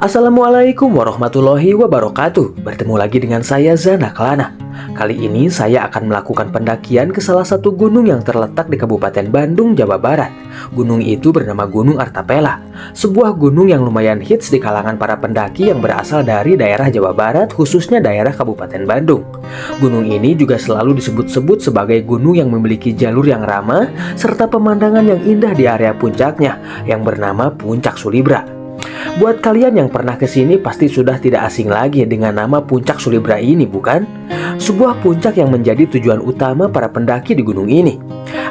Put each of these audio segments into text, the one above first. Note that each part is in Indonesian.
Assalamualaikum warahmatullahi wabarakatuh. Bertemu lagi dengan saya Zana Kelana. Kali ini saya akan melakukan pendakian ke salah satu gunung yang terletak di Kabupaten Bandung, Jawa Barat. Gunung itu bernama Gunung Artapela, sebuah gunung yang lumayan hits di kalangan para pendaki yang berasal dari daerah Jawa Barat, khususnya daerah Kabupaten Bandung. Gunung ini juga selalu disebut-sebut sebagai gunung yang memiliki jalur yang ramah serta pemandangan yang indah di area puncaknya yang bernama Puncak Sulibra. Buat kalian yang pernah kesini pasti sudah tidak asing lagi dengan nama Puncak Sulibra ini, bukan? Sebuah puncak yang menjadi tujuan utama para pendaki di gunung ini.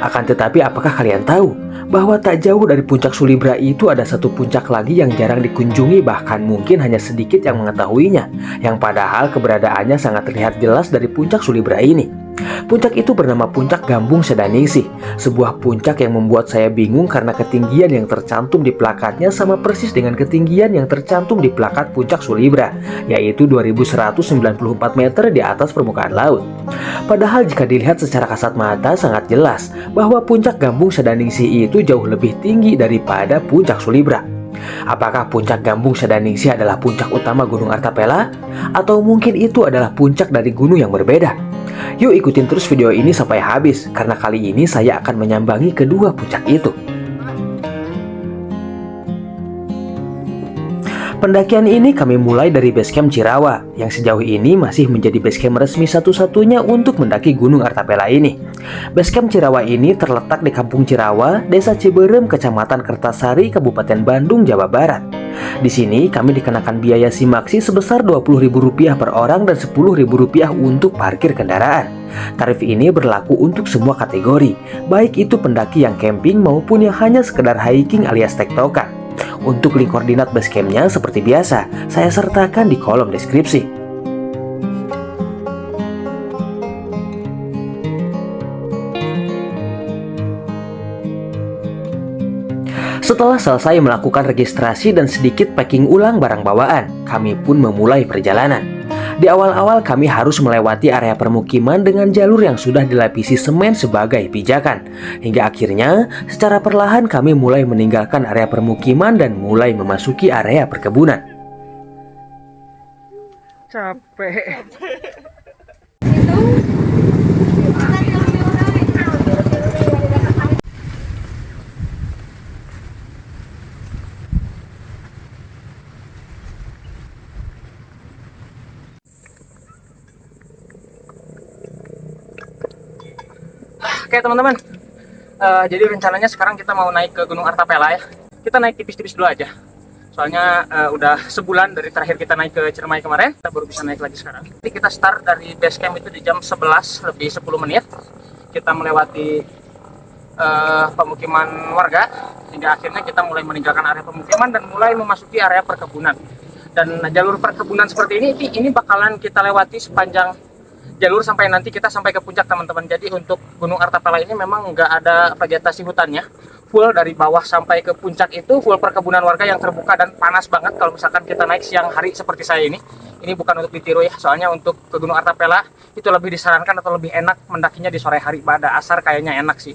Akan tetapi apakah kalian tahu bahwa tak jauh dari Puncak Sulibra itu ada satu puncak lagi yang jarang dikunjungi, bahkan mungkin hanya sedikit yang mengetahuinya, yang padahal keberadaannya sangat terlihat jelas dari Puncak Sulibra ini. Puncak itu bernama Puncak Gambung Sedaningsih, sebuah puncak yang membuat saya bingung karena ketinggian yang tercantum di plakatnya sama persis dengan ketinggian yang tercantum di plakat Puncak Sulibra, yaitu 2194 meter di atas permukaan laut. Padahal jika dilihat secara kasat mata sangat jelas bahwa Puncak Gambung Sedaningsih itu jauh lebih tinggi daripada Puncak Sulibra. Apakah Puncak Gambung Sedaningsih adalah puncak utama Gunung Artapela? Atau mungkin itu adalah puncak dari gunung yang berbeda? Yuk ikutin terus video ini sampai habis, karena kali ini saya akan menyambangi kedua puncak itu. Pendakian ini kami mulai dari basecamp Cirawa, yang sejauh ini masih menjadi basecamp resmi satu-satunya untuk mendaki Gunung Artapela ini. Basecamp Cirawa ini terletak di Kampung Cirawa, Desa Ciberem, Kecamatan Kertasari, Kabupaten Bandung, Jawa Barat. Di sini kami dikenakan biaya simaksi sebesar Rp20.000 per orang dan Rp10.000 untuk parkir kendaraan. Tarif ini berlaku untuk semua kategori, baik itu pendaki yang camping maupun yang hanya sekedar hiking alias tektokan. Untuk link koordinat basecampnya seperti biasa, saya sertakan di kolom deskripsi. Setelah selesai melakukan registrasi dan sedikit packing ulang barang bawaan, kami pun memulai perjalanan. Di awal-awal kami harus melewati area permukiman dengan jalur yang sudah dilapisi semen sebagai pijakan. Hingga akhirnya, secara perlahan kami mulai meninggalkan area permukiman dan mulai memasuki area perkebunan. Capek. Oke teman-teman, jadi rencananya sekarang kita mau naik ke Gunung Artapela ya. Kita naik tipis-tipis dulu aja. Soalnya udah sebulan dari terakhir kita naik ke Ciremai kemarin, kita baru bisa naik lagi sekarang. Jadi kita start dari base camp itu di jam 11 lebih 10 menit. Kita melewati pemukiman warga, hingga akhirnya kita mulai meninggalkan area pemukiman dan mulai memasuki area perkebunan. Dan jalur perkebunan seperti ini bakalan kita lewati sepanjang jalur sampai nanti kita sampai ke puncak teman-teman. Jadi untuk Gunung Artapela ini memang nggak ada vegetasi hutannya, full dari bawah sampai ke puncak itu full perkebunan warga yang terbuka dan panas banget. Kalau misalkan kita naik siang hari seperti saya ini bukan untuk ditiru ya, soalnya untuk ke Gunung Artapela itu lebih disarankan atau lebih enak mendakinya di sore hari pada asar, kayaknya enak sih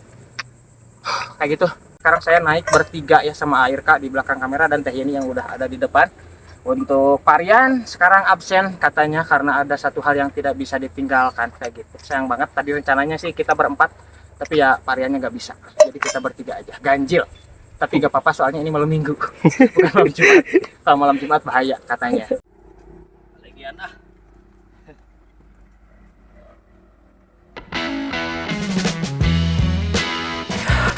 kayak gitu. Sekarang saya naik bertiga ya sama Airka di belakang kamera dan Teh Yeni yang udah ada di depan. Untuk Parian sekarang absen katanya karena ada satu hal yang tidak bisa ditinggalkan kayak gitu. Sayang banget, tadi rencananya sih kita berempat, tapi ya Pariannya nggak bisa. Jadi kita bertiga aja, ganjil. Tapi nggak apa-apa soalnya ini malam minggu, bukan malam Jumat. Kalau malam Jumat bahaya katanya. Lagian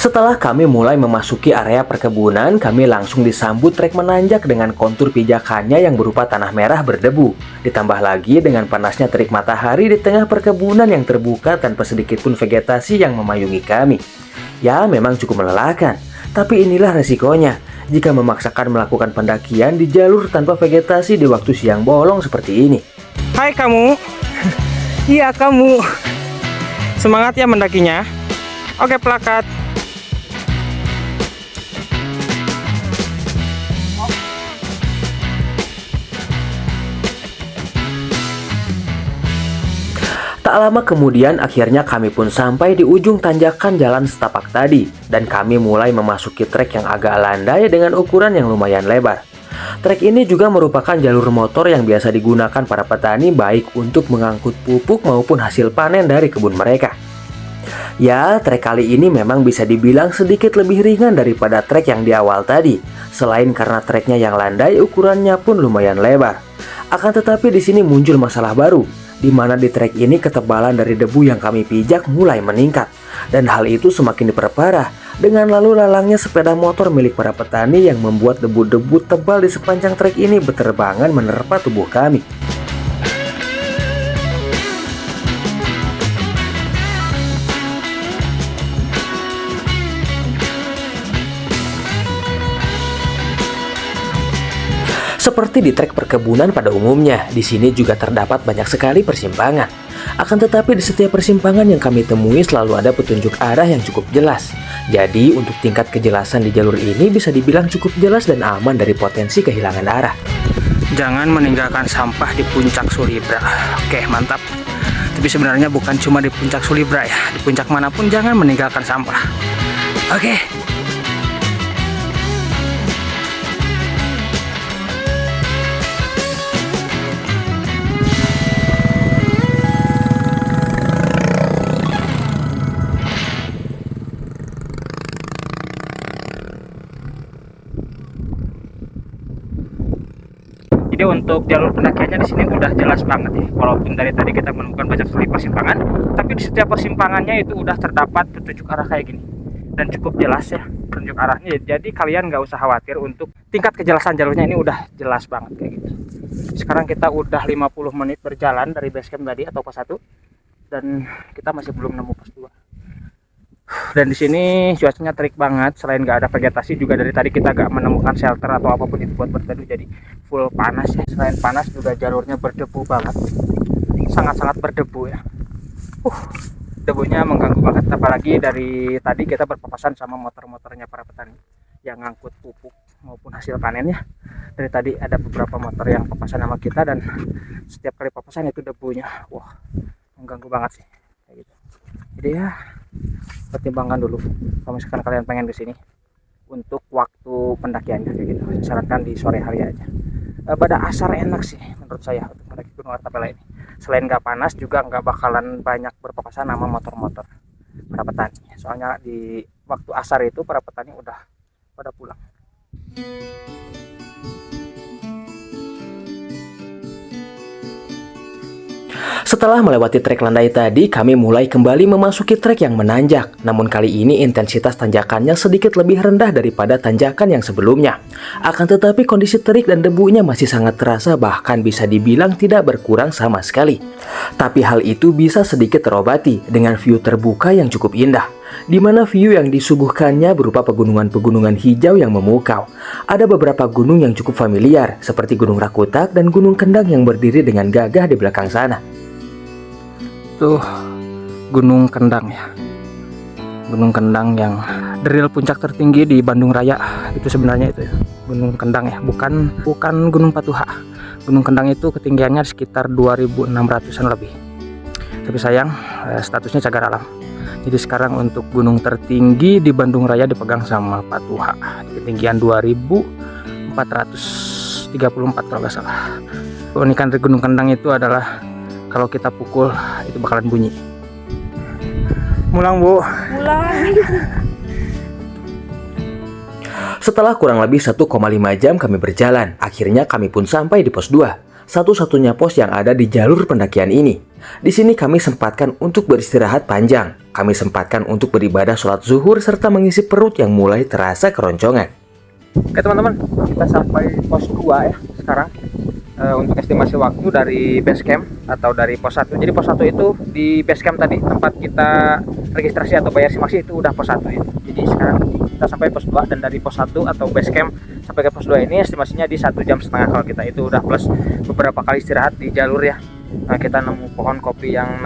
Setelah kami mulai memasuki area perkebunan, kami langsung disambut trek menanjak dengan kontur pijakannya yang berupa tanah merah berdebu. Ditambah lagi dengan panasnya terik matahari di tengah perkebunan yang terbuka tanpa sedikit pun vegetasi yang memayungi kami. Ya, memang cukup melelahkan, tapi inilah resikonya jika memaksakan melakukan pendakian di jalur tanpa vegetasi di waktu siang bolong seperti ini. Hai kamu. Iya kamu. Semangat ya mendakinya. Oke, plakat. Tak lama kemudian akhirnya kami pun sampai di ujung tanjakan jalan setapak tadi, dan kami mulai memasuki trek yang agak landai dengan ukuran yang lumayan lebar. Trek ini juga merupakan jalur motor yang biasa digunakan para petani baik untuk mengangkut pupuk maupun hasil panen dari kebun mereka. Ya, trek kali ini memang bisa dibilang sedikit lebih ringan daripada trek yang di awal tadi. Selain karena treknya yang landai, ukurannya pun lumayan lebar. Akan tetapi di sini muncul masalah baru, di mana di trek ini ketebalan dari debu yang kami pijak mulai meningkat. Dan hal itu semakin diperparah dengan lalu lalangnya sepeda motor milik para petani yang membuat debu-debu tebal di sepanjang trek ini berterbangan menerpa tubuh kami. Seperti di trek perkebunan pada umumnya, di sini juga terdapat banyak sekali persimpangan. Akan tetapi di setiap persimpangan yang kami temui selalu ada petunjuk arah yang cukup jelas. Jadi untuk tingkat kejelasan di jalur ini bisa dibilang cukup jelas dan aman dari potensi kehilangan arah. Jangan meninggalkan sampah di puncak Sulibra. Oke, mantap. Tapi sebenarnya bukan cuma di puncak Sulibra ya, di puncak manapun jangan meninggalkan sampah. Oke. Jadi untuk jalur pendakiannya di sini udah jelas banget ya. Walaupun dari tadi kita menemukan banyak sekali persimpangan, tapi di setiap persimpangannya itu udah terdapat petunjuk arah kayak gini dan cukup jelas ya petunjuk arahnya. Jadi kalian nggak usah khawatir untuk tingkat kejelasan jalurnya, ini udah jelas banget kayak gitu. Sekarang kita udah 50 menit berjalan dari base camp tadi atau pos 1 dan kita masih belum nemu pos 2. Dan di sini cuacanya terik banget, selain nggak ada vegetasi juga dari tadi kita nggak menemukan shelter atau apapun itu buat berteduh, jadi full panas ya. Selain panas juga jalurnya berdebu banget, sangat-sangat berdebu ya. Debunya mengganggu banget, apalagi dari tadi kita berpapasan sama motor-motornya para petani yang ngangkut pupuk maupun hasil panennya. Dari tadi ada beberapa motor yang papasan sama kita dan setiap kali papasan itu debunya, wah mengganggu banget sih kayak gitu. Jadi ya pertimbangkan dulu kalau misalkan kalian pengen ke sini untuk waktu pendakiannya kayak gitu. Saya sarankan di sore hari aja. Pada asar enak sih menurut saya untuk mendaki Gunung Artapela ini. Selain nggak panas juga nggak bakalan banyak berpapasan sama motor-motor para petani. Soalnya di waktu asar itu para petani udah pada pulang. Setelah melewati trek landai tadi, kami mulai kembali memasuki trek yang menanjak. Namun kali ini intensitas tanjakannya sedikit lebih rendah daripada tanjakan yang sebelumnya. Akan tetapi kondisi terik dan debunya masih sangat terasa, bahkan bisa dibilang tidak berkurang sama sekali. Tapi hal itu bisa sedikit terobati dengan view terbuka yang cukup indah, di mana view yang disuguhkannya berupa pegunungan-pegunungan hijau yang memukau. Ada beberapa gunung yang cukup familiar, seperti Gunung Rakutak dan Gunung Kendang yang berdiri dengan gagah di belakang sana. Tuh Gunung Kendang ya, Gunung Kendang yang drill puncak tertinggi di Bandung Raya itu sebenarnya itu ya, Gunung Kendang ya, bukan Gunung Patuha. Gunung Kendang itu ketinggiannya sekitar 2.600-an lebih, tapi sayang statusnya cagar alam. Jadi sekarang untuk gunung tertinggi di Bandung Raya dipegang sama Patuha di ketinggian 2.434 kalau nggak salah. Keunikan dari Gunung Kendang itu adalah kalau kita pukul itu bakalan bunyi. Mulang, Bu. Pulang. Setelah kurang lebih 1,5 jam kami berjalan, akhirnya kami pun sampai di pos 2, satu-satunya pos yang ada di jalur pendakian ini. Di sini kami sempatkan untuk beristirahat panjang. Kami sempatkan untuk beribadah sholat zuhur serta mengisi perut yang mulai terasa keroncongan. Oke teman-teman, kita sampai pos 2 ya sekarang. Untuk estimasi waktu dari base camp atau dari pos 1. Jadi pos 1 itu di base camp tadi tempat kita registrasi atau bayar simaksi itu udah pos 1 ya. Jadi sekarang kita sampai pos 2 dan dari pos 1 atau base camp sampai ke pos 2 ini estimasinya di 1,5 jam kalau kita itu udah plus beberapa kali istirahat di jalur ya. Nah, kita nemu pohon kopi yang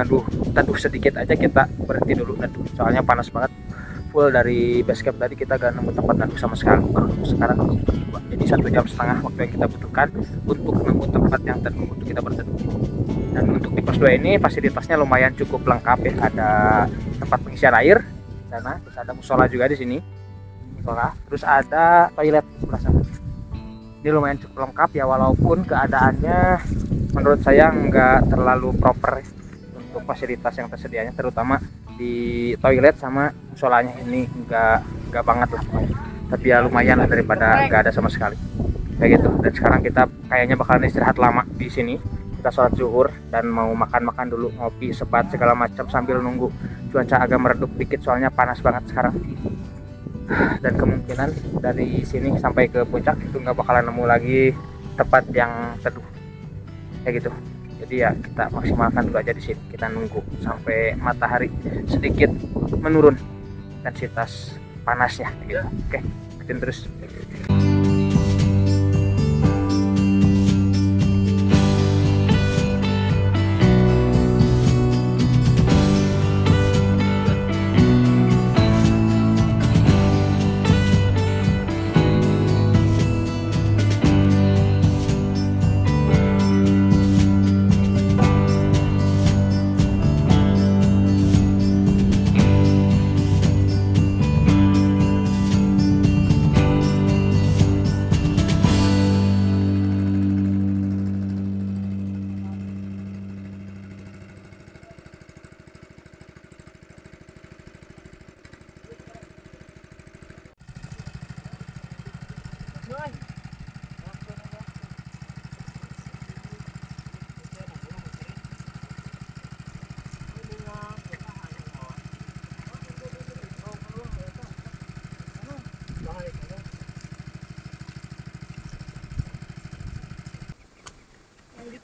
teduh sedikit aja, kita berhenti dulu neduh. Soalnya panas banget. Full dari base camp tadi kita gak nemu tempat neduh sama sekali. Baru sekarang jadi 1,5 jam waktu yang kita butuhkan untuk nemu tempat yang teduh untuk kita berteduh. Dan untuk di pos 2 ini fasilitasnya lumayan cukup lengkap ya. Ada tempat pengisian air sana, terus ada musola juga di sini. Musola, terus ada toilet di sebelah sana. Ini lumayan cukup lengkap ya, walaupun keadaannya menurut saya nggak terlalu proper untuk fasilitas yang tersedianya, terutama di toilet sama musolanya ini nggak banget lah, tapi ya lumayan lah daripada nggak ada sama sekali kayak gitu. Dan sekarang kita kayaknya bakalan istirahat lama di sini, kita sholat zuhur dan mau makan-makan dulu, ngopi, sebat segala macam sambil nunggu cuaca agak meredup dikit soalnya panas banget sekarang. Dan kemungkinan dari sini sampai ke puncak itu nggak bakalan nemu lagi tempat yang teduh kayak gitu. Jadi ya kita maksimalkan dulu aja di sini, kita nunggu sampai matahari sedikit menurun intensitas panasnya gitu. Oke, ikutin terus.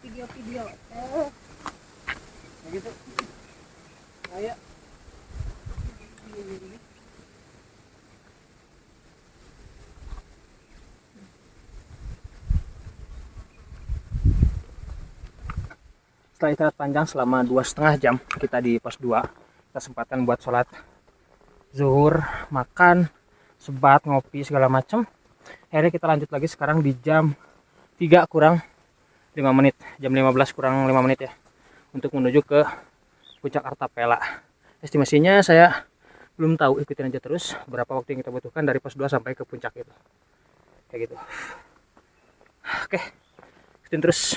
Video-video. Gitu. Ayo. Setelah istirahat panjang selama 2,5 jam kita di pos 2, kesempatan buat sholat zuhur, makan, sebat, ngopi segala macam. Akhirnya kita lanjut lagi sekarang di jam 3 kurang 5 menit, jam 15 kurang 5 menit ya, untuk menuju ke puncak Artapela. Estimasinya saya belum tahu, ikutin aja terus berapa waktu yang kita butuhkan dari pos 2 sampai ke puncak itu kayak gitu. Oke, ikutin terus.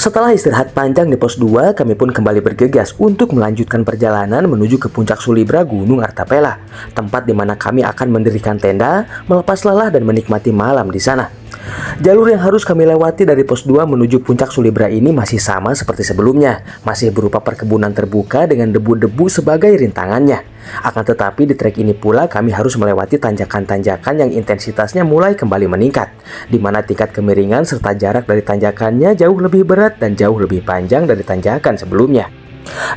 Setelah istirahat panjang di pos 2, kami pun kembali bergegas untuk melanjutkan perjalanan menuju ke puncak Sulibra Gunung Artapela, tempat di mana kami akan mendirikan tenda, melepas lelah dan menikmati malam di sana. Jalur yang harus kami lewati dari pos 2 menuju puncak Sulibra ini masih sama seperti sebelumnya, masih berupa perkebunan terbuka dengan debu-debu sebagai rintangannya. Akan tetapi di trek ini pula kami harus melewati tanjakan-tanjakan yang intensitasnya mulai kembali meningkat, di mana tingkat kemiringan serta jarak dari tanjakannya jauh lebih berat dan jauh lebih panjang dari tanjakan sebelumnya.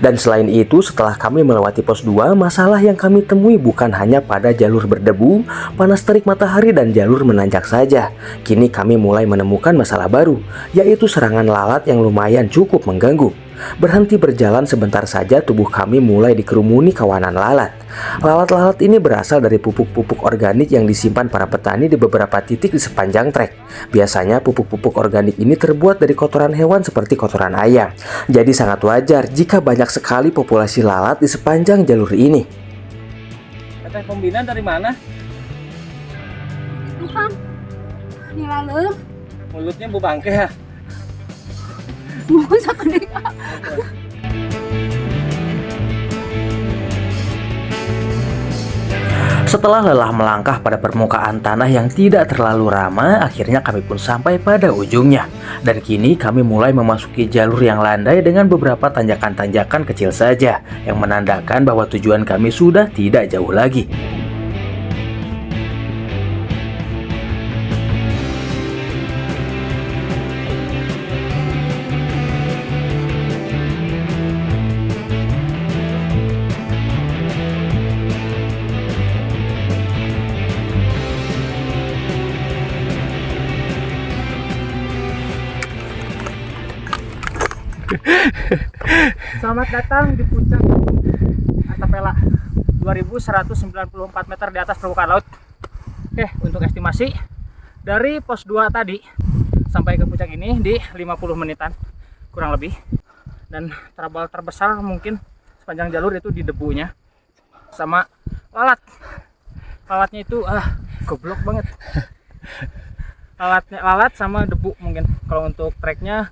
Dan selain itu, setelah kami melewati pos 2, masalah yang kami temui bukan hanya pada jalur berdebu, panas terik matahari, dan jalur menanjak saja. Kini kami mulai menemukan masalah baru, yaitu serangan lalat yang lumayan cukup mengganggu. Berhenti berjalan sebentar saja tubuh kami mulai dikerumuni kawanan lalat. Lalat-lalat ini berasal dari pupuk-pupuk organik yang disimpan para petani di beberapa titik di sepanjang trek. Biasanya pupuk-pupuk organik ini terbuat dari kotoran hewan seperti kotoran ayam. Jadi sangat wajar jika banyak sekali populasi lalat di sepanjang jalur ini. Teteh pembina dari mana? Itu kan nilaleuh. Mulutnya bu bangke ya? Mohon sakit. Setelah lelah melangkah pada permukaan tanah yang tidak terlalu ramah, akhirnya kami pun sampai pada ujungnya. Dan kini kami mulai memasuki jalur yang landai dengan beberapa tanjakan-tanjakan kecil saja, yang menandakan bahwa tujuan kami sudah tidak jauh lagi. Selamat datang di puncak Artapela 2194 meter di atas permukaan laut. Oke, untuk estimasi dari pos 2 tadi sampai ke puncak ini di 50 menitan kurang lebih. Dan trouble terbesar mungkin sepanjang jalur itu di debunya sama lalatnya itu goblok banget. Lalat sama debu mungkin. Kalau untuk treknya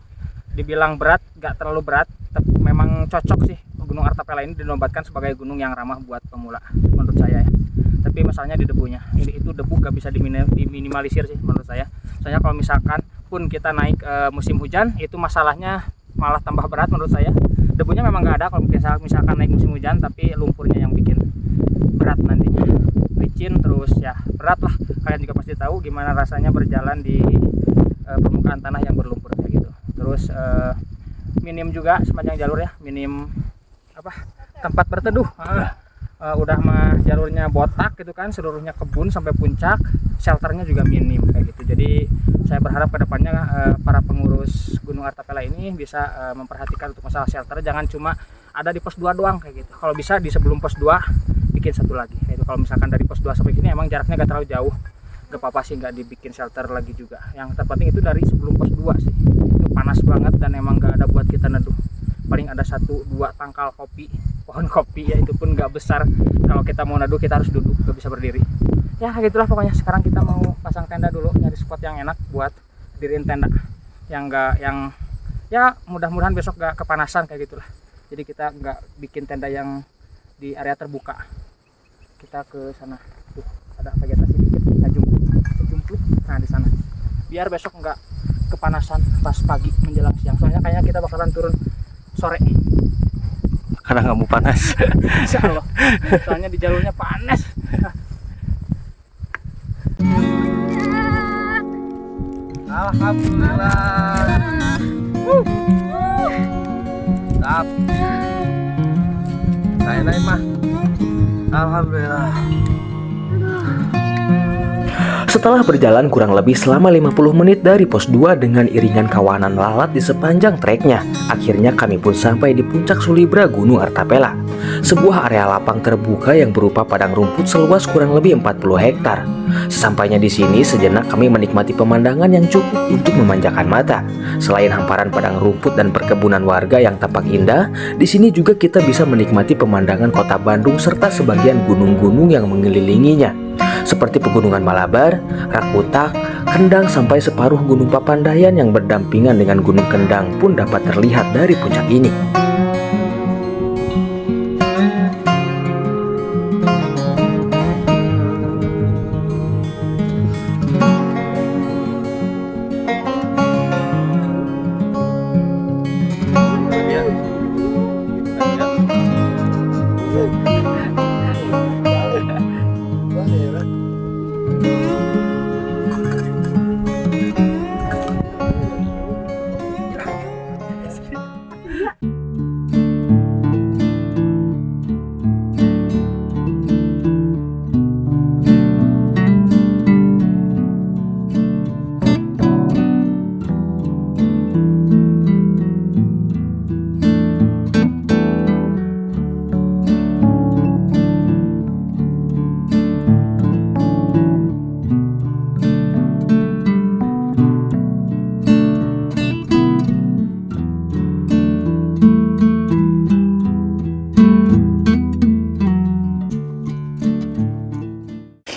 dibilang berat, gak terlalu berat, tapi memang cocok sih Gunung Artapela ini dinobatkan sebagai gunung yang ramah buat pemula menurut saya ya. Tapi masalahnya di debunya. Itu debu gak bisa diminimalisir sih menurut saya. Soalnya kalau misalkan pun kita naik musim hujan, itu masalahnya malah tambah berat menurut saya. Debunya memang gak ada kalau misalkan naik musim hujan, tapi lumpurnya yang bikin berat nantinya. Licin terus ya berat lah. Kalian juga pasti tahu gimana rasanya berjalan di permukaan tanah yang berlumpur kayak gitu. Terus minim juga sepanjang jalur ya, minim tempat berteduh. Udah mah jalurnya botak gitu kan, seluruhnya kebun sampai puncak, shelternya juga minim kayak gitu. Jadi saya berharap kedepannya para pengurus Gunung Artapela ini bisa memperhatikan untuk masalah shelter, jangan cuma ada di pos 2 doang kayak gitu. Kalau bisa di sebelum pos 2 bikin satu lagi. Itu kalau misalkan dari pos 2 sampai sini emang jaraknya gak terlalu jauh, gak apa-apa sih nggak dibikin shelter lagi juga. Yang terpenting itu dari sebelum pos 2 sih. Itu panas banget dan emang gak ada buat kita neduh. Paling ada 1-2 tangkal kopi, pohon kopi ya, itu pun gak besar. Kalau kita mau neduh kita harus duduk, gak bisa berdiri. Ya gitulah pokoknya. Sekarang kita mau pasang tenda dulu, nyari spot yang enak buat diriin tenda. Yang ya mudah-mudahan besok gak kepanasan kayak gitulah. Jadi kita nggak bikin tenda yang di area terbuka. Kita ke sana. Tuh, ada vegetasi dikit, jumplut. Nah, di sana. Biar besok nggak kepanasan pas pagi menjelang siang. Soalnya kayaknya kita bakalan turun sore. Karena nggak mau panas. Insya Allah. Soalnya di jalurnya panas. Alhamdulillah. Tap. Saya naik mah. Alhamdulillah. Setelah berjalan kurang lebih selama 50 menit dari pos 2 dengan iringan kawanan lalat di sepanjang treknya, akhirnya kami pun sampai di puncak Sulibra Gunung Artapela. Sebuah area lapang terbuka yang berupa padang rumput seluas kurang lebih 40 hektar. Sesampainya di sini, sejenak kami menikmati pemandangan yang cukup untuk memanjakan mata. Selain hamparan padang rumput dan perkebunan warga yang tampak indah, di sini juga kita bisa menikmati pemandangan kota Bandung serta sebagian gunung-gunung yang mengelilinginya. Seperti Pegunungan Malabar, Rakutak, Kendang sampai separuh Gunung Papandayan yang berdampingan dengan Gunung Kendang pun dapat terlihat dari puncak ini.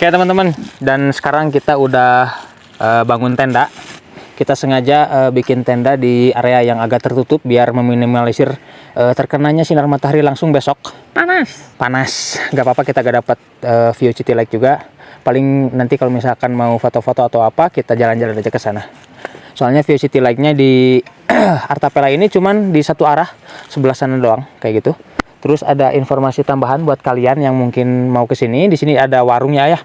Oke teman-teman, dan sekarang kita udah bangun tenda. Kita sengaja bikin tenda di area yang agak tertutup biar meminimalisir terkenanya sinar matahari langsung besok. Panas, nggak apa-apa, kita gak dapat view City Lake juga. Paling nanti kalau misalkan mau foto-foto atau apa, kita jalan-jalan aja ke sana. Soalnya view City Lake-nya di Artapela ini cuman di satu arah, sebelah sana doang kayak gitu. Terus ada informasi tambahan buat kalian yang mungkin mau ke sini. Di sini ada warungnya ya.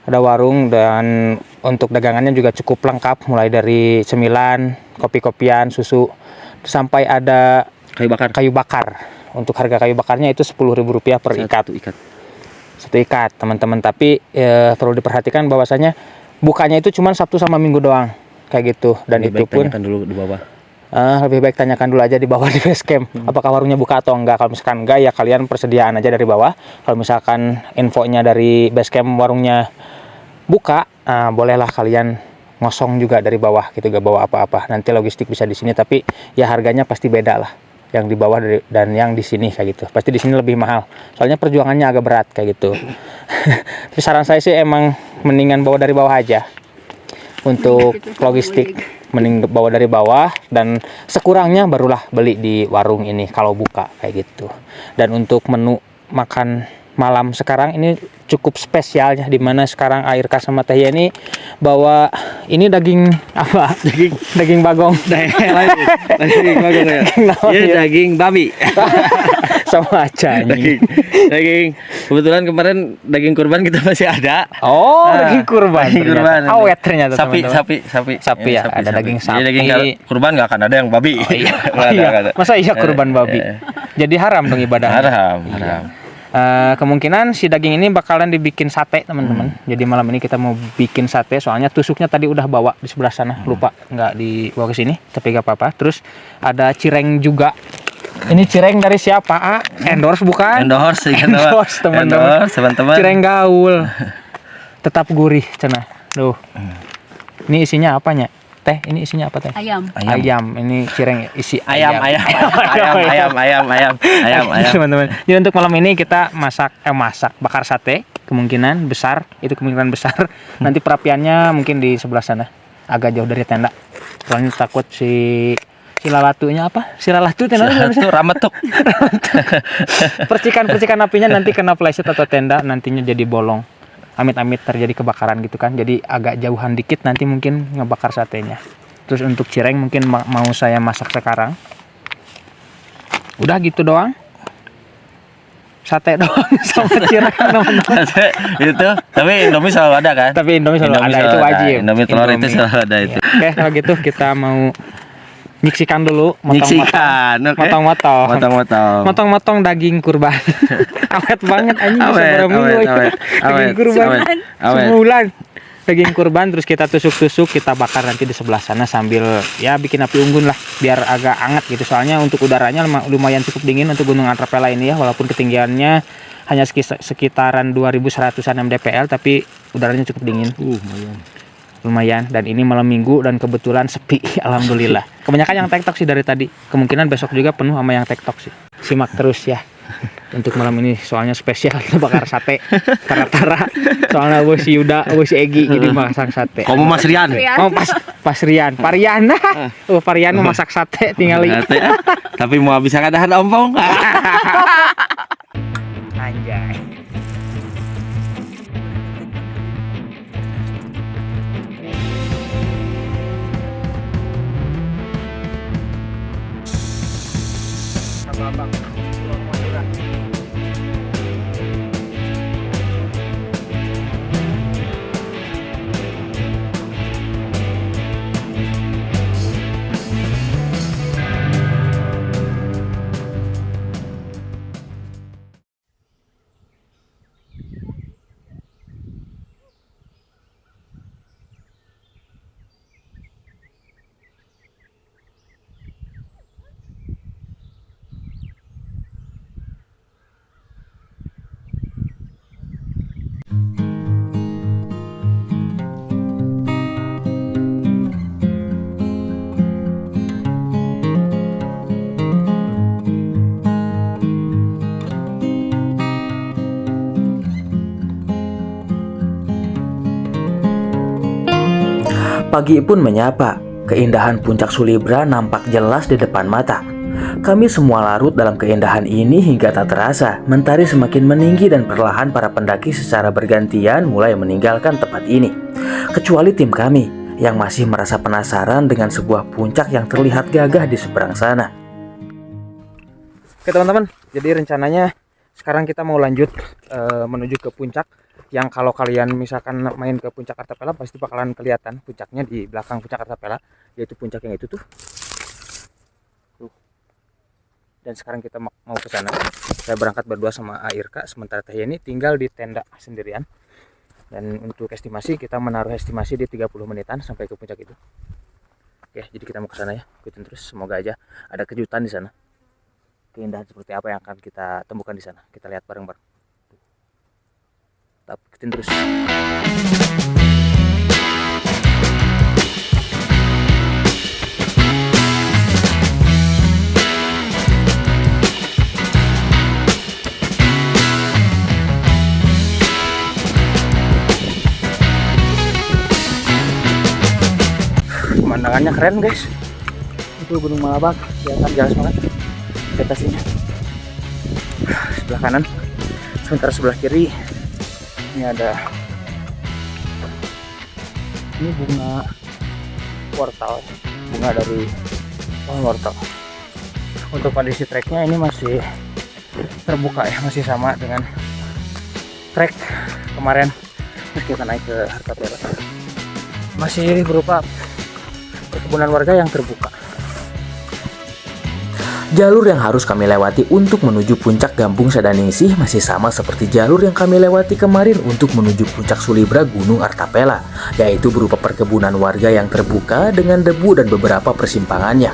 Ada warung, dan untuk dagangannya juga cukup lengkap, mulai dari cemilan, kopi-kopian, susu, sampai ada kayu bakar. Untuk harga kayu bakarnya itu Rp10.000 per ikat. Satu ikat, teman-teman. Tapi perlu diperhatikan bahwasanya bukanya itu cuma Sabtu sama Minggu doang, kayak gitu. Dan lebih itu pun dulu di bawah. Lebih baik tanyakan dulu aja di bawah di base camp apakah warungnya buka atau enggak. Kalau misalkan enggak ya kalian persediaan aja dari bawah. Kalau misalkan infonya dari base camp warungnya buka, bolehlah kalian ngosong juga dari bawah gitu, gak bawa apa-apa. Nanti logistik bisa di sini, tapi ya harganya pasti beda lah yang di bawah dan yang di sini kayak gitu. Pasti di sini lebih mahal soalnya perjuangannya agak berat kayak gitu. Tapi saran saya sih emang mendingan bawa dari bawah aja untuk logistik, mending bawa dari bawah dan sekurangnya barulah beli di warung ini kalau buka kayak gitu. Dan untuk menu makan malam sekarang ini cukup spesialnya, dimana sekarang Airka sama Teh ini bawa ini daging apa? Daging bagong. Daging bagong ya. Daging babi. Sama aja ini. Daging. Kebetulan kemarin daging kurban kita masih ada. Oh, daging kurban. Daging kurban. Awet ternyata Sapi ya, ada daging sapi. Jadi daging kurban nggak akan ada yang babi. Oh, iya. Nggak ada. Masa iya kurban babi? Jadi haram dong ibadahnya. Haram. Kemungkinan si daging ini bakalan dibikin sate teman-teman. Jadi malam ini kita mau bikin sate, soalnya tusuknya tadi udah bawa di sebelah sana, lupa nggak dibawa ke sini, tapi gak apa-apa. Terus ada cireng juga. Ini cireng dari siapa? Endorse bukan? Endorse teman-teman. Cireng gaul. Tetap gurih cenah. Duh. Ini isinya apanya? Teh, ini isinya apa teh? Ayam. Ini cireng isi Ayam. Teman-teman. Jadi untuk malam ini kita bakar sate, kemungkinan besar nanti perapiannya mungkin di sebelah sana, agak jauh dari tenda. Soalnya takut si lalatunya apa? Si lalatu tenda itu rametuk. Percikan apinya nanti kena peleset atau tenda nantinya jadi bolong. Amit-amit terjadi kebakaran gitu kan, jadi agak jauhan dikit nanti mungkin ngebakar satenya. Terus untuk cireng mungkin mau saya masak sekarang. Udah gitu doang, sate doang sama cireng teman-teman. Itu tapi Indomie selalu ada kan? Tapi Indomie selalu ada, itu wajib. Indomie telur itu selalu ada itu. Oke, kalau gitu kita mau nyiksikan dulu, motong-motong daging kurban. Awet banget anjing, daging kurban sebulan daging kurban. Terus kita tusuk-tusuk, kita bakar nanti di sebelah sana sambil ya bikin api unggun lah biar agak hangat gitu. Soalnya untuk udaranya lumayan cukup dingin untuk Gunung Arapela ini ya, walaupun ketinggiannya hanya sekitaran 2100-an mdpl, tapi udaranya cukup dingin. Lumayan. Dan ini malam minggu dan kebetulan sepi. Alhamdulillah. Kebanyakan yang TikTok sih dari tadi. Kemungkinan besok juga penuh sama yang TikTok sih. Simak terus ya untuk malam ini, soalnya spesial kita bakar sate. Tara-tara soalnya gue si Yuda, gue si Egi, jadi masang sate. Kamu Mas Rian? Oh pas Rian, Pariana. Parian mau masak sate tinggal tapi mau bisa kadahan ompong. Anjay. Abang. Pagi pun menyapa, keindahan puncak Sulibra nampak jelas di depan mata. Kami semua larut dalam keindahan ini hingga tak terasa, mentari semakin meninggi dan perlahan para pendaki secara bergantian mulai meninggalkan tempat ini. Kecuali tim kami, yang masih merasa penasaran dengan sebuah puncak yang terlihat gagah di seberang sana. Oke teman-teman, jadi rencananya sekarang kita mau lanjut menuju ke puncak. Yang kalau kalian misalkan main ke puncak Artapela pasti bakalan kelihatan puncaknya di belakang puncak Artapela, yaitu puncak yang itu tuh. Dan sekarang kita mau ke sana. Saya berangkat berdua sama Airka, sementara Teh ini tinggal di tenda sendirian. Dan untuk estimasi kita menaruh estimasi di 30 menitan sampai ke puncak itu. Oke, jadi kita mau ke sana ya. Ikutin terus, semoga aja ada kejutan di sana. Keindahan seperti apa yang akan kita temukan di sana. Kita lihat bareng-bareng. Tetap ikutin terus. Pemandangannya keren guys. Itu Gunung Malabak, kelihatan jelas banget di atasnya. Sebelah kanan, sementara sebelah kiri ini ada bunga wortel, bunga dari pohon wortel. Untuk kondisi treknya ini masih terbuka ya, masih sama dengan trek kemarin kita naik ke Hartapela. Masih berupa perkebunan warga yang terbuka. Jalur yang harus kami lewati untuk menuju puncak Gampung Sadaningsih masih sama seperti jalur yang kami lewati kemarin untuk menuju puncak Sulibra Gunung Artapela, yaitu berupa perkebunan warga yang terbuka dengan debu dan beberapa persimpangannya.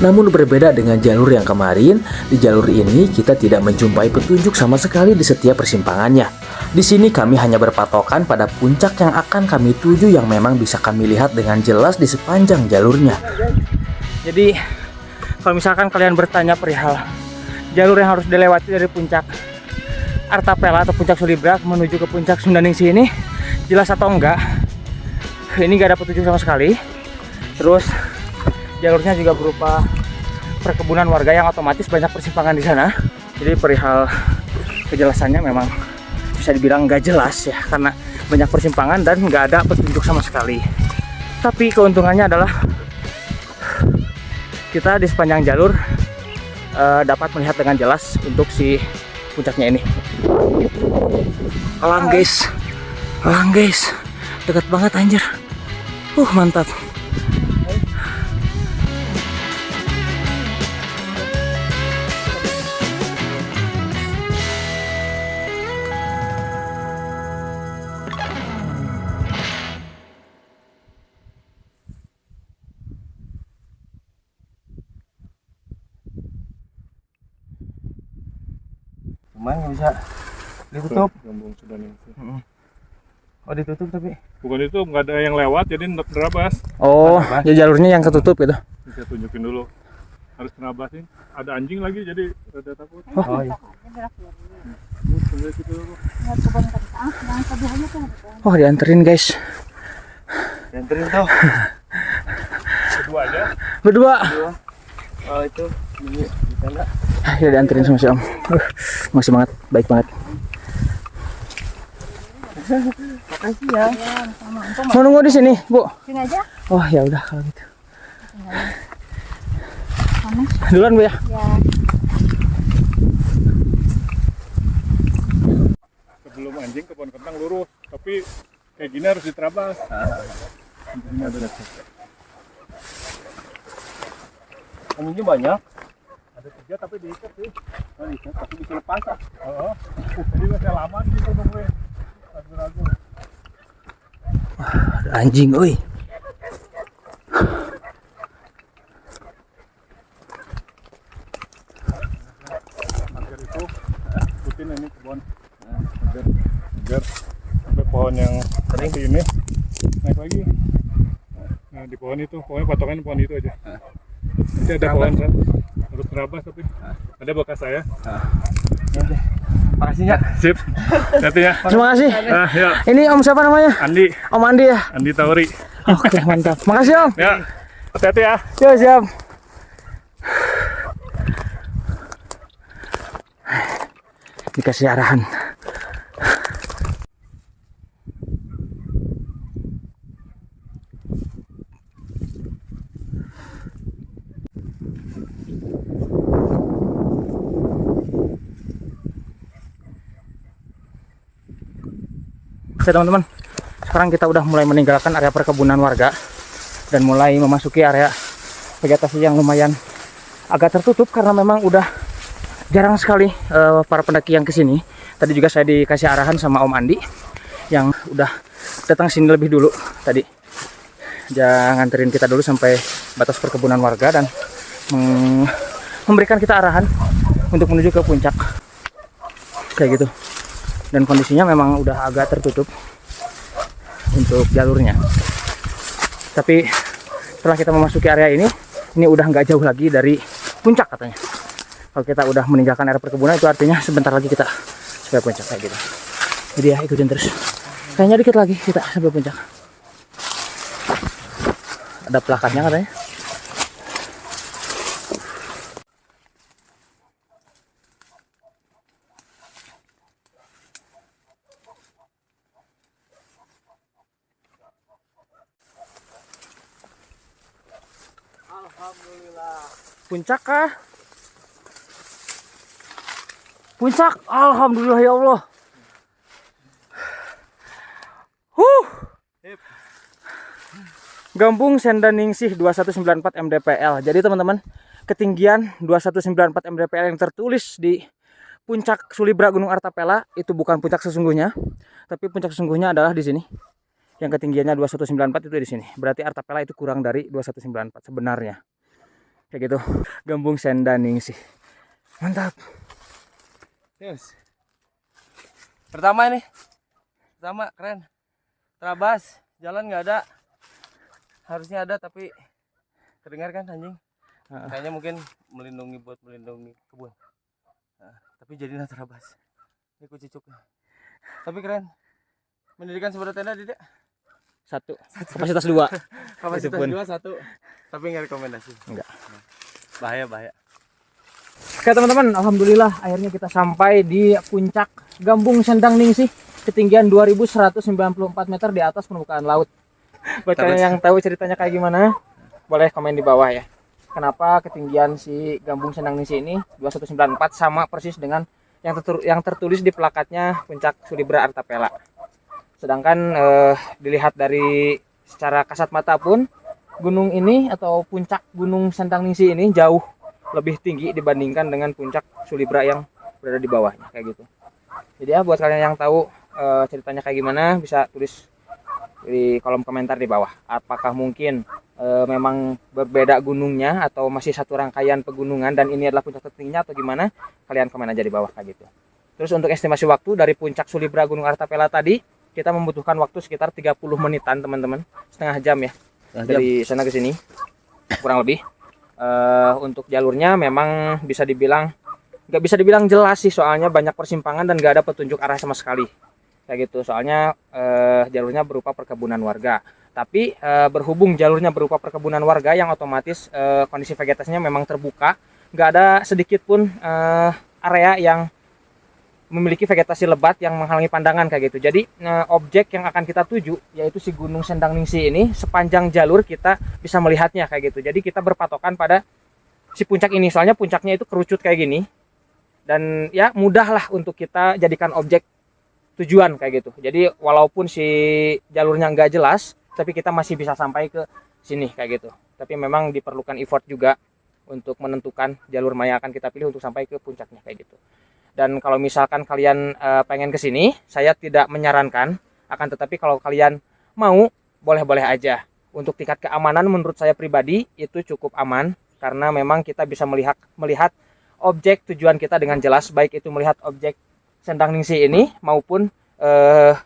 Namun berbeda dengan jalur yang kemarin, di jalur ini kita tidak menjumpai petunjuk sama sekali di setiap persimpangannya. Di sini kami hanya berpatokan pada puncak yang akan kami tuju yang memang bisa kami lihat dengan jelas di sepanjang jalurnya. Jadi kalau misalkan kalian bertanya perihal jalur yang harus dilewati dari puncak Artapela atau puncak Sulibra menuju ke puncak Sundaningsih ini jelas atau enggak, ini gak ada petunjuk sama sekali. Terus jalurnya juga berupa perkebunan warga yang otomatis banyak persimpangan di sana. Jadi perihal kejelasannya memang bisa dibilang nggak jelas ya, karena banyak persimpangan dan nggak ada petunjuk sama sekali. Tapi keuntungannya adalah kita di sepanjang jalur dapat melihat dengan jelas untuk si puncaknya ini. Alang guys, dekat banget anjir. Mantap. Cuman nggak bisa ditutup. Gampung Sadaningsih. Oh ditutup tapi. Bukan itu, nggak ada yang lewat jadi nerabas. Oh, ya jalurnya yang ketutup gitu. Bisa tunjukin dulu. Harus nerabasin. Ada anjing lagi jadi rada takut. Oh iya. Yang Oh dianterin guys. Dianterin tuh. Berdua aja. Berdua. Oh itu di sana. Ya dianterin sama si Om. Makasih banget, baik banget. makasih ya. Mau nunggu di sini, Bu? Sini aja. Oh ya udah kalau gitu. Panas. Duluan Bu ya. Ya. Sebelum anjing ke pohon kentang lurus, tapi kayak gini harus diterabas. Ini ada Anjingnya banyak. Ada 3 tapi diikat sih. Oh, diikat tapi bisa lepas. Oh. Jadi masih lama gitu nungguin. Ragu-ragu. Ada anjing, oi. Agar itu ikutin ini kebun. Agar sampai pohon yang seperti ini naik lagi. Nah di pohon itu, pokoknya patokan pohon itu aja. Nanti ada pohon kan, harus terabas tapi ada bekas saya. Makasih ya. Sip, hati ya. Terima kasih. Ya. Ini Om siapa namanya? Andi, Om Andi ya. Andi Tauri. Oke mantap. Makasih Om. Ya, hati-hati ya. Siap siap. Dikasih arahan. Oke teman-teman, sekarang kita udah mulai meninggalkan area perkebunan warga dan mulai memasuki area vegetasi yang lumayan agak tertutup karena memang udah jarang sekali para pendaki yang kesini. Tadi juga saya dikasih arahan sama Om Andi yang udah datang sini lebih dulu tadi. Jangan nganterin kita dulu sampai batas perkebunan warga dan memberikan kita arahan untuk menuju ke puncak kayak gitu. Dan kondisinya memang udah agak tertutup untuk jalurnya, tapi setelah kita memasuki area ini udah nggak jauh lagi dari puncak katanya. Kalau kita udah meninggalkan area perkebunan itu artinya sebentar lagi kita sampai puncak kayak gitu. Jadi ya ikutin terus, kayaknya dikit lagi kita sampai puncak. Ada plakatnya katanya. Alhamdulillah. Puncak kah? Puncak, alhamdulillah ya Allah. Gambung Sendaningsih 2194 mdpl. Jadi teman-teman, ketinggian 2194 mdpl yang tertulis di puncak Sulibra Gunung Artapela itu bukan puncak sesungguhnya, tapi puncak sesungguhnya adalah di sini. Yang ketinggiannya 2194 itu di sini. Berarti Artapela itu kurang dari 2194 sebenarnya. Kayak gitu. Gambung Sendaningsih. Mantap. Yes. Pertama ini. Pertama keren. Terabas, jalan nggak ada. Harusnya ada tapi kedengar kan anjing. Kayaknya mungkin buat melindungi kebun. Tapi jadinya terabas. Ini kucicuknya. Tapi keren. Mendirikan sebuah tenda tidak? Satu. Kapasitas 2. Kapasitas pun. 2 1. Tapi nggak rekomendasi. Enggak. Bahaya. Oke teman-teman, alhamdulillah akhirnya kita sampai di puncak Gambung Sendaningsih, ketinggian 2194 meter di atas permukaan laut. Buat kalian yang tahu ceritanya kayak gimana, boleh komen di bawah ya. Kenapa ketinggian si Gambung Sendaningsih ini 2194 sama persis dengan yang tertulis di plakatnya puncak Sulibra Artapela. Sedangkan dilihat dari secara kasat mata pun gunung ini atau puncak Gunung Sendaningsih ini jauh lebih tinggi dibandingkan dengan puncak Sulibra yang berada di bawahnya kayak gitu. Jadi ya buat kalian yang tahu ceritanya kayak gimana bisa tulis di kolom komentar di bawah. Apakah mungkin memang berbeda gunungnya atau masih satu rangkaian pegunungan dan ini adalah puncak tertingginya atau gimana? Kalian komen aja di bawah kayak gitu. Terus untuk estimasi waktu dari puncak Sulibra Gunung Artapela tadi kita membutuhkan waktu sekitar 30 menitan teman-teman, setengah jam ya dari sana ke sini kurang lebih. Untuk jalurnya memang bisa dibilang nggak bisa dibilang jelas sih, soalnya banyak persimpangan dan nggak ada petunjuk arah sama sekali kayak gitu. Soalnya jalurnya berupa perkebunan warga, tapi berhubung jalurnya berupa perkebunan warga yang otomatis kondisi vegetasinya memang terbuka, nggak ada sedikit pun area yang memiliki vegetasi lebat yang menghalangi pandangan kayak gitu. Jadi objek yang akan kita tuju yaitu si Gunung Sendaningsih ini, sepanjang jalur kita bisa melihatnya kayak gitu. Jadi kita berpatokan pada si puncak ini, soalnya puncaknya itu kerucut kayak gini dan ya mudah lah untuk kita jadikan objek tujuan kayak gitu. Jadi walaupun si jalurnya nggak jelas, tapi kita masih bisa sampai ke sini kayak gitu. Tapi memang diperlukan effort juga untuk menentukan jalur mana yang akan kita pilih untuk sampai ke puncaknya kayak gitu. Dan kalau misalkan kalian pengen ke sini, saya tidak menyarankan, akan tetapi kalau kalian mau, boleh-boleh aja. Untuk tingkat keamanan menurut saya pribadi itu cukup aman karena memang kita bisa melihat objek tujuan kita dengan jelas, baik itu melihat objek Sendaningsih ini maupun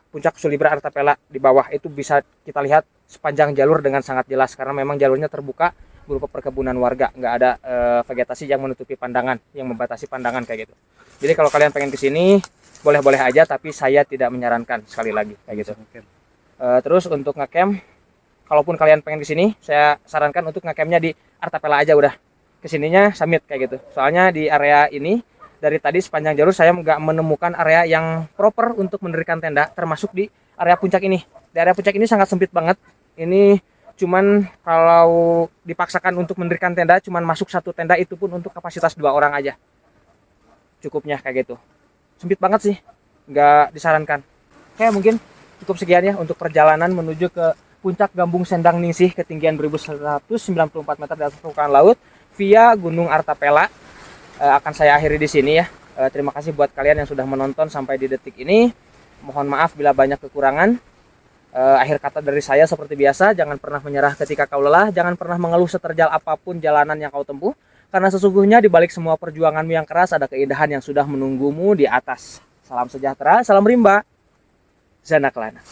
puncak Sulibra Artapela di bawah itu bisa kita lihat sepanjang jalur dengan sangat jelas karena memang jalurnya terbuka berupa perkebunan warga, nggak ada vegetasi yang menutupi pandangan, yang membatasi pandangan kayak gitu. Jadi kalau kalian pengen ke sini boleh-boleh aja, tapi saya tidak menyarankan sekali lagi kayak gitu. Terus untuk ngecamp, kalaupun kalian pengen ke sini, saya sarankan untuk ngecampnya di Artapela aja udah. Kesininya summit kayak gitu. Soalnya di area ini dari tadi sepanjang jalur saya nggak menemukan area yang proper untuk mendirikan tenda, termasuk di area puncak ini. Di area puncak ini sangat sempit banget. Ini cuman kalau dipaksakan untuk mendirikan tenda, cuman masuk satu tenda itu pun untuk kapasitas 2 orang aja. Cukupnya kayak gitu. Sempit banget sih, nggak disarankan. Oke, mungkin cukup sekian ya untuk perjalanan menuju ke puncak Gambung Sendaningsih ketinggian 2194 meter di atas permukaan laut via Gunung Artapela. Akan saya akhiri di sini ya. Terima kasih buat kalian yang sudah menonton sampai di detik ini. Mohon maaf bila banyak kekurangan. Akhir kata dari saya seperti biasa, jangan pernah menyerah ketika kau lelah, jangan pernah mengeluh seterjal apapun jalanan yang kau tempuh, karena sesungguhnya di balik semua perjuanganmu yang keras ada keindahan yang sudah menunggumu di atas. Salam sejahtera, salam rimba, Zana Kelana.